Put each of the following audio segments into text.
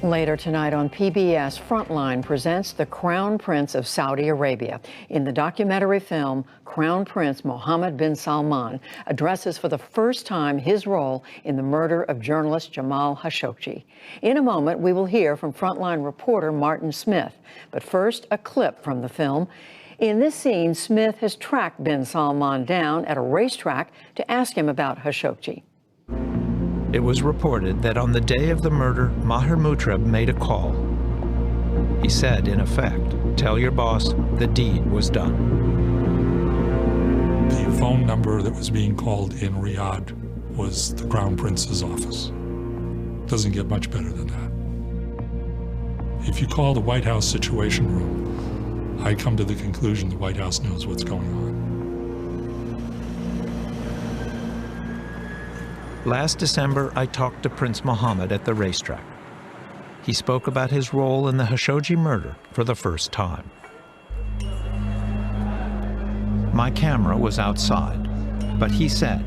Later tonight on PBS, Frontline presents the Crown Prince of Saudi Arabia. In the documentary film, Crown Prince Mohammed bin Salman addresses for the first time his role in the murder of journalist Jamal Khashoggi. In a moment, we will hear from Frontline reporter Martin Smith. But first, a clip from the film. In this scene, Smith has tracked bin Salman down at a racetrack to ask him about Khashoggi. It was reported that on the day of the murder, Maher Mutrab made a call. He said, in effect, tell your boss the deed was done. The phone number that was being called in Riyadh was the Crown Prince's office. Doesn't get much better than that. If you call the White House Situation Room, I come to the conclusion the White House knows what's going on. Last December, I talked to Prince Mohammed at the racetrack. He spoke about his role in the Khashoggi murder for the first time. My camera was outside, but he said,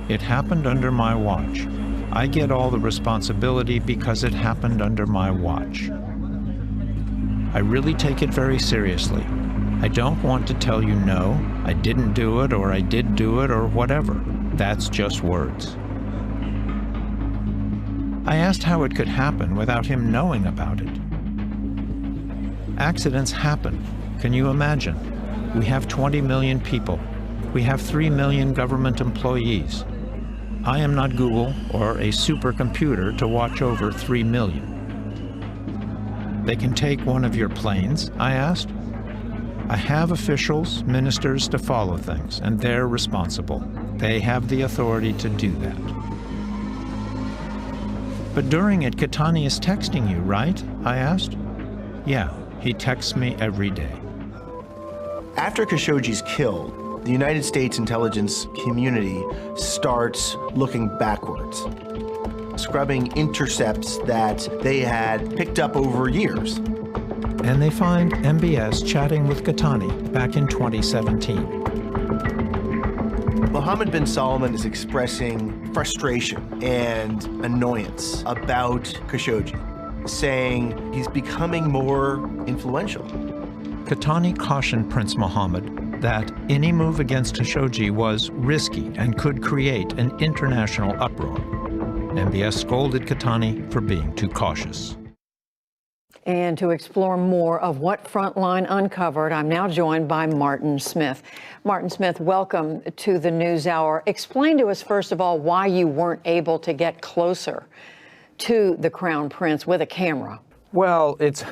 "It happened under my watch. I get all the responsibility because it happened under my watch. I really take it very seriously. I don't want to tell you no, I didn't do it, or I did do it, or whatever. That's just words." I asked how it could happen without him knowing about it. Accidents happen. Can you imagine? We have 20 million people. We have 3 million government employees. I am not Google or a supercomputer to watch over 3 million. They can take one of your planes, I asked. I have officials, ministers to follow things, and they're responsible. They have the authority to do that. But during it, Qahtani is texting you, right? I asked. Yeah, he texts me every day. After Khashoggi's killed, the United States intelligence community starts looking backwards, scrubbing intercepts that they had picked up over years. And they find MBS chatting with Qahtani back in 2017. Mohammed bin Salman is expressing frustration and annoyance about Khashoggi, saying he's becoming more influential. Qahtani cautioned Prince Mohammed that any move against Khashoggi was risky and could create an international uproar. MBS scolded Qahtani for being too cautious. And to explore more of what Frontline uncovered, I'm now joined by Martin Smith. Martin Smith, welcome to the NewsHour. Explain to us, first of all, why you weren't able to get closer to the Crown Prince with a camera. Well, it's,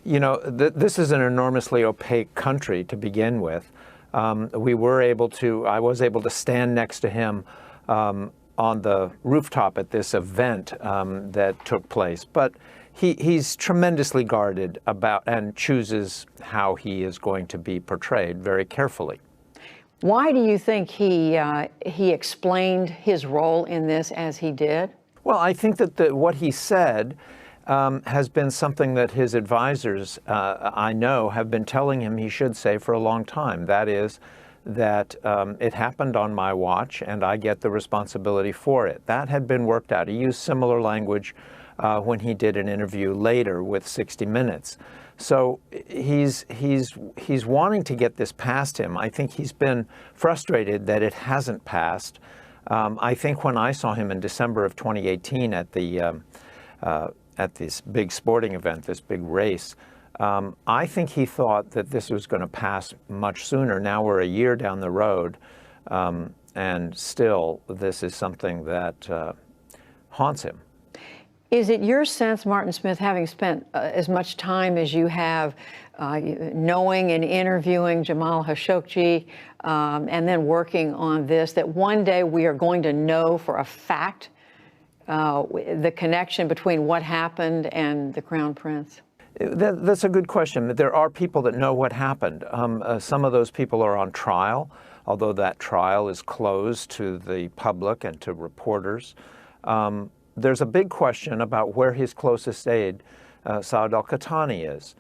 you know, this is an enormously opaque country to begin with. I was able to stand next to him on the rooftop at this event that took place. But he's tremendously guarded about and chooses how he is going to be portrayed very carefully. Why do you think he explained his role in this as he did? Well, I think that what he said has been something that his advisors, I know, have been telling him he should say for a long time. That is, that it happened on my watch and I get the responsibility for it. That had been worked out. He used similar language when he did an interview later with 60 Minutes. So he's wanting to get this past him. I think he's been frustrated that it hasn't passed. I think when I saw him in December of 2018 at this big sporting event, this big race, I think he thought that this was going to pass much sooner. Now we're a year down the road, and still this is something that haunts him. Is it your sense, Martin Smith, having spent as much time as you have knowing and interviewing Jamal Khashoggi and then working on this, that one day we are going to know for a fact the connection between what happened and the Crown Prince? That's a good question. There are people that know what happened. Some of those people are on trial, although that trial is closed to the public and to reporters. There's a big question about where his closest aide, Saud al-Qahtani, is.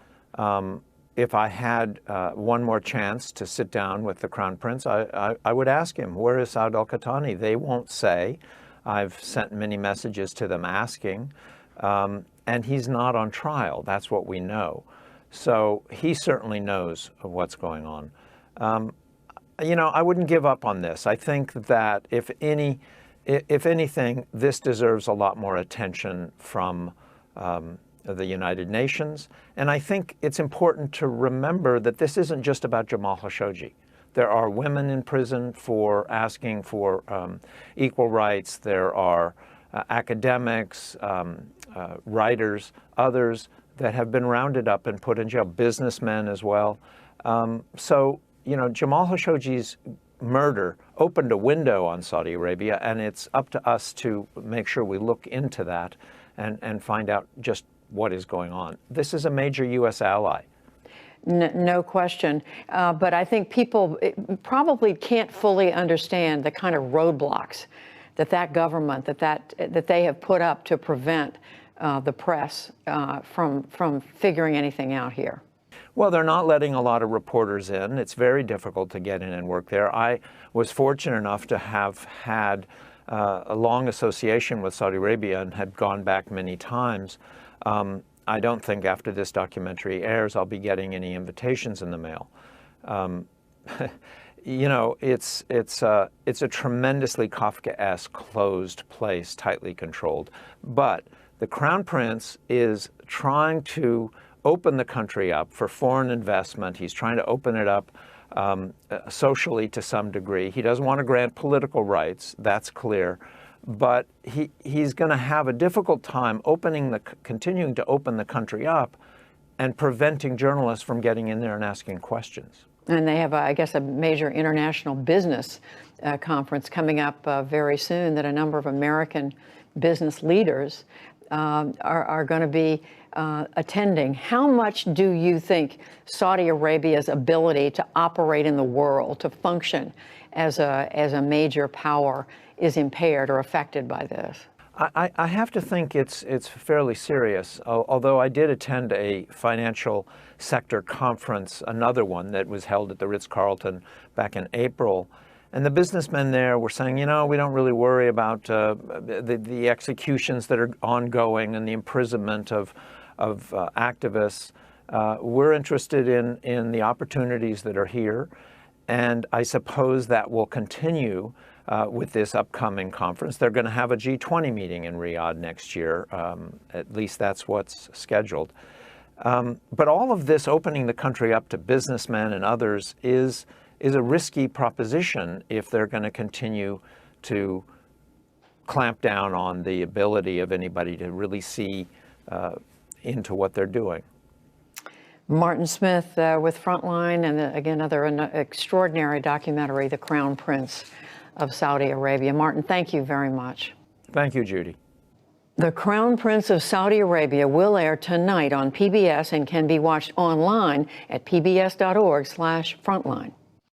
If I had one more chance to sit down with the Crown Prince, I would ask him, where is Saud al-Qahtani? They won't say. I've sent many messages to them asking. And he's not on trial. That's what we know. So he certainly knows of what's going on. You know, I wouldn't give up on this. I think that if anything, this deserves a lot more attention from the United Nations. And I think it's important to remember that this isn't just about Jamal Khashoggi. There are women in prison for asking for equal rights. There are academics, writers, others that have been rounded up and put in jail, businessmen as well. So, you know, Jamal Khashoggi's murder opened a window on Saudi Arabia, and it's up to us to make sure we look into that and find out just what is going on. This is a major U.S. ally. No question. But I think people probably can't fully understand the kind of roadblocks that government, that they have put up to prevent the press from figuring anything out here. Well, they're not letting a lot of reporters in. It's very difficult to get in and work there. I was fortunate enough to have had a long association with Saudi Arabia and had gone back many times. I don't think after this documentary airs I'll be getting any invitations in the mail. You know, it's a tremendously Kafkaesque, closed place, tightly controlled. But the Crown Prince is trying to open the country up for foreign investment. He's trying to open it up socially to some degree. He doesn't want to grant political rights, that's clear. But he's going to have a difficult time continuing to open the country up and preventing journalists from getting in there and asking questions. And they have, I guess, a major international business conference coming up very soon that a number of American business leaders are going to be attending. How much do you think Saudi Arabia's ability to operate in the world, to function as a major power, is impaired or affected by this? I have to think it's fairly serious, although I did attend a financial sector conference, another one that was held at the Ritz-Carlton back in April. And the businessmen there were saying, you know, we don't really worry about the executions that are ongoing and the imprisonment of activists. We're interested in the opportunities that are here. And I suppose that will continue with this upcoming conference. They're going to have a G20 meeting in Riyadh next year. At least that's what's scheduled. But all of this opening the country up to businessmen and others is a risky proposition if they're going to continue to clamp down on the ability of anybody to really see into what they're doing. Martin Smith with Frontline, and again, another extraordinary documentary, The Crown Prince of Saudi Arabia. Martin, thank you very much. Thank you, Judy. The Crown Prince of Saudi Arabia will air tonight on PBS and can be watched online at pbs.org/frontline.